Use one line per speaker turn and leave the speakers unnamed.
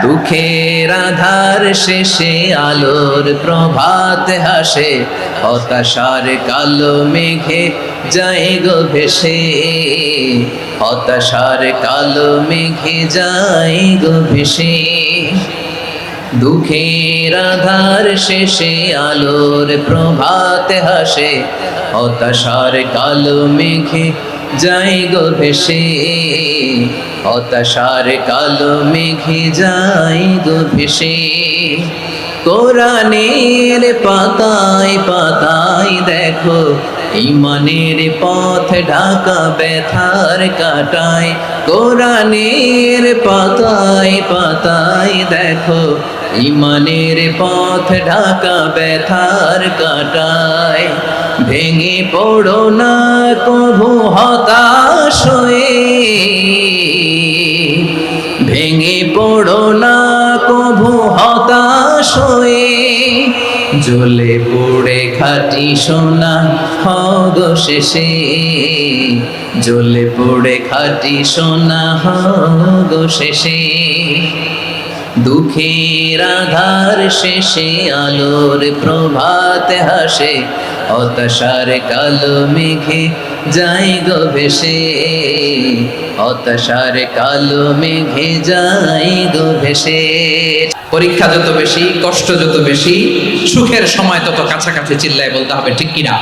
দুঃখের আধার শেষে আলোর প্রভাত হাসে, হতাশার কালো মেঘে যায় গো ভেসে, হতাশার কালো মেঘে যায় গো ভেসে। দুঃখের আধার শেষে আলোর প্রভাত হাসে, হতাশার কালো মেঘে যায় গো ভেসে, হতাশার কালো মেঘে যায় গো ভেসে। কোরআনের পাতায় পাতায় দেখো ঈমানের পথ ঢাকা ব্যথার কাটায়, কোরআনের পাতায় পাতায় দেখো ঈমানের পথ ঢাকা ব্যথার কাটায়। ভেঙে পড়ো না কভু হতাশ হয়ে, ভেঙে পড়ো না কভু হতাশ হয়ে, জ্বলে পুড়ে খাঁটি সোনা হগো শেষে, জ্বলে পুড়ে খাঁটি সোনা হগো শেষে। দুঃখের আধার শেষে আলোর প্রভাত হাসে, হতাশার কালো মেঘে যায় গো ভেসে, হতাশার কালো মেঘে যায় গো ভেসে।
পরীক্ষা যত বেশি, কষ্ট যত বেশি, সুখের সময় তত কাছাকাছি চিল্লায় বলতে হবে ঠিক কিনা?